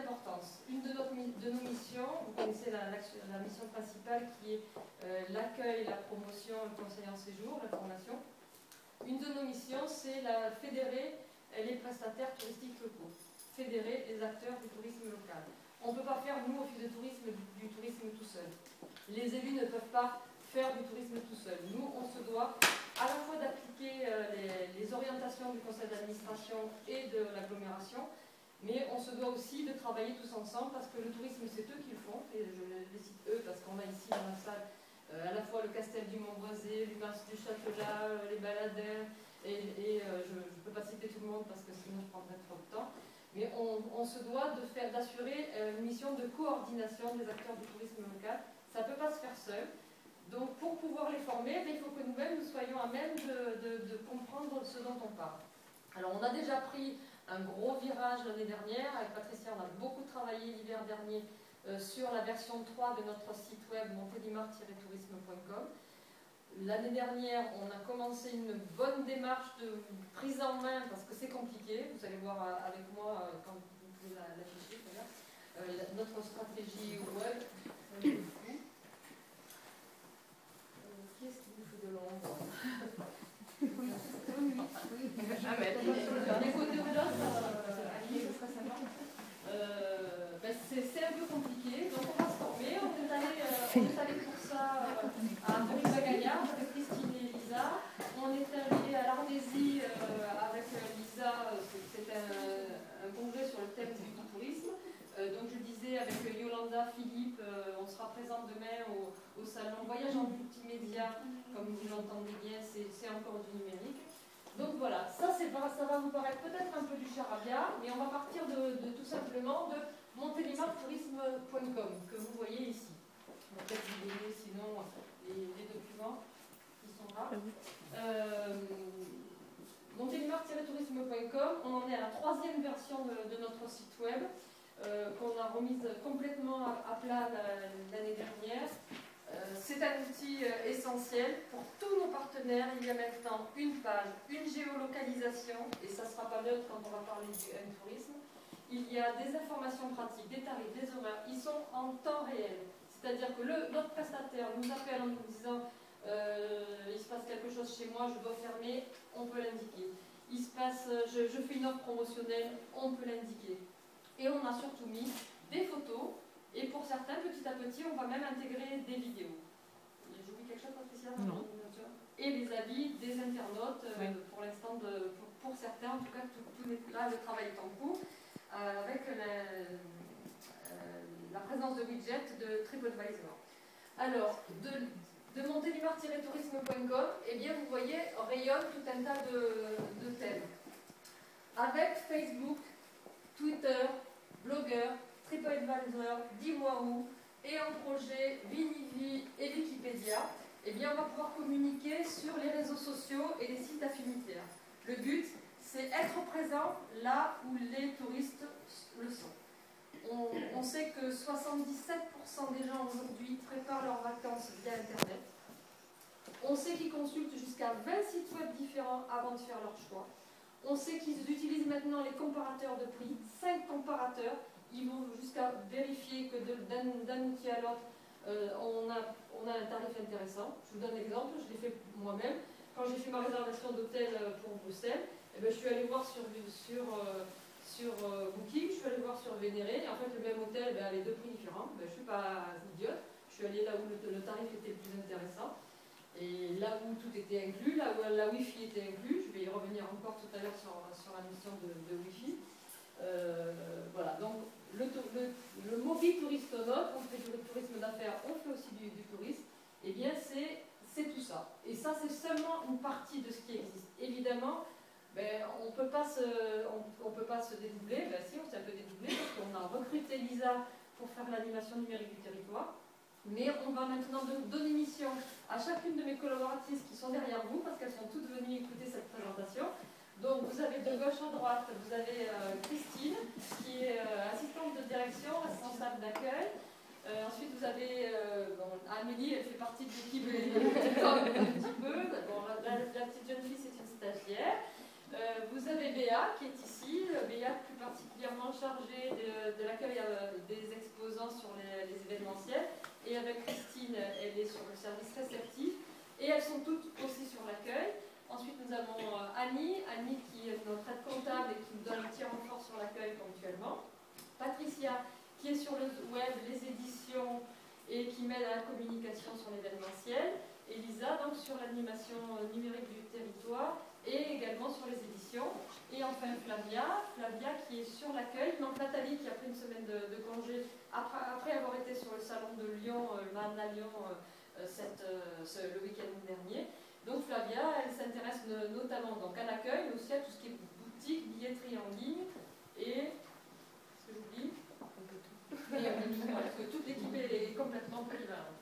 d'importance. Une de nos missions, vous connaissez la mission principale qui est l'accueil, la promotion, le conseil en séjour, la formation. Une de nos missions, c'est fédérer les prestataires touristiques locaux, fédérer les acteurs du tourisme local. On ne peut pas faire, nous, Office de tourisme, du tourisme tout seul. Les élus ne peuvent pas faire du tourisme tout seul. Nous, on se doit à la fois d'appliquer les orientations du conseil d'administration et de l'agglomération, mais on se doit aussi de travailler tous ensemble parce que le tourisme, c'est eux qui le font, et je les cite eux parce qu'on a ici dans la salle à la fois le Castel du Montboisé, l'Humas du Châtelat, les Baladins, et je ne peux pas citer tout le monde parce que sinon je prendrais trop de temps. Mais on se doit d'assurer une mission de coordination des acteurs du tourisme local. Ça ne peut pas se faire seul. Donc pour pouvoir les former, il faut que nous-mêmes nous soyons à même de comprendre ce dont on parle. Alors on a déjà pris un gros virage l'année dernière. Avec Patricia, on a beaucoup travaillé l'hiver dernier sur la version 3 de notre site web montélimar-tourisme.com. L'année dernière, on a commencé une bonne démarche de prise en main parce que c'est compliqué. Vous allez voir avec moi quand vous pouvez l'afficher. Notre stratégie web. Qui est-ce qui vous fait de l'ombre? Les côtés de là, c'est un peu compliqué. Donc on va se former. On est allé pour ça à Brive-la-Gaillarde avec Christine et Lisa. On est allé à l'Ardésie avec Lisa. C'était un congrès sur le thème du tourisme. Donc je disais avec Yolanda, Philippe, on sera présent demain au salon Voyage en multimédia, comme vous l'entendez bien, c'est encore du numérique. Donc voilà, ça va vous paraître peut-être un peu du charabia, mais on va partir de tout simplement de montélimar-tourisme.com que vous voyez ici. On va peut-être vous donner sinon les documents qui sont là. Montélimar-tourisme.com, on en est à la 3e version de notre site web. Qu'on a remise complètement à plat l'année dernière. C'est un outil essentiel pour tous nos partenaires. Il y a maintenant une page, une géolocalisation, et ça ne sera pas neutre quand on va parler du tourisme. Il y a des informations pratiques, des tarifs, des horaires. Ils sont en temps réel. C'est-à-dire que notre prestataire nous appelle en nous disant il se passe quelque chose chez moi, je dois fermer, on peut l'indiquer. Il se passe, je fais une offre promotionnelle, on peut l'indiquer. Et on a surtout mis des photos, et pour certains, petit à petit, on va même intégrer des vidéos. J'oublie quelque chose, Patricia? Non. Et les avis des internautes, oui. Pour l'instant, pour certains, en tout cas, là, le travail est en cours, avec la présence de widgets de TripAdvisor. Alors, de montélimar-tourisme.com, eh bien, vous voyez, rayonne tout un tas de thèmes. Avec Facebook, Twitter, Blogueur, TripAdvisor, Dis-moi où, et en projet Vinivi et Wikipédia, eh bien on va pouvoir communiquer sur les réseaux sociaux et les sites affinitaires. Le but, c'est être présent là où les touristes le sont. On sait que 77% des gens aujourd'hui préparent leurs vacances via Internet. On sait qu'ils consultent jusqu'à 20 sites web différents avant de faire leur choix. On sait qu'ils utilisent maintenant les comparateurs de prix, 5 comparateurs. Ils vont jusqu'à vérifier que d'un outil à l'autre, on a un tarif intéressant. Je vous donne un exemple, je l'ai fait moi-même. Quand j'ai fait ma réservation d'hôtel pour Bruxelles, eh bien, je suis allée voir sur Booking, je suis allée voir sur Vénéré, et en fait le même hôtel avait 2 prix différents. Je ne suis pas idiote, je suis allée là où le tarif était le plus intéressant. Et là où tout était inclus, là où la Wi-Fi était inclus, je vais y revenir encore tout à l'heure sur la notion de Wi-Fi. Voilà, donc le mobile touristonote, on fait du tourisme d'affaires, on fait aussi du tourisme, et bien c'est tout ça. Et ça c'est seulement une partie de ce qui existe. Évidemment, on ne peut pas se dédoubler, si on s'est un peu dédoublé parce qu'on a recruté Lisa pour faire l'animation numérique du territoire. Mais on va maintenant donner mission à chacune de mes collaboratrices qui sont derrière vous, parce qu'elles sont toutes venues écouter cette présentation. Donc vous avez de gauche à droite, vous avez Christine, qui est assistante de direction, responsable d'accueil. Ensuite vous avez Amélie, elle fait partie de l'équipe un petit peu. Bon, la petite jeune fille, c'est une stagiaire. Vous avez Béa qui est ici, Béa plus particulièrement chargée de l'accueil l'événementiel. Et avec Christine, elle est sur le service réceptif. Et elles sont toutes aussi sur l'accueil. Ensuite, nous avons Annie qui est notre aide comptable et qui nous donne un petit renfort sur l'accueil ponctuellement. Patricia, qui est sur le web, les éditions et qui m'aide à la communication sur l'événementiel. Elisa, donc sur l'animation numérique du territoire et également sur les éditions. Et enfin Flavia qui est sur l'accueil. Donc Nathalie qui a pris une semaine de congé après avoir été sur le salon de Lyon, le Marne à Lyon, le week-end dernier. Donc Flavia, elle s'intéresse notamment donc, à l'accueil, mais aussi à tout ce qui est boutique, billetterie en ligne et... Est-ce que j'oublie ? Parce que toute l'équipe est complètement polyvalente.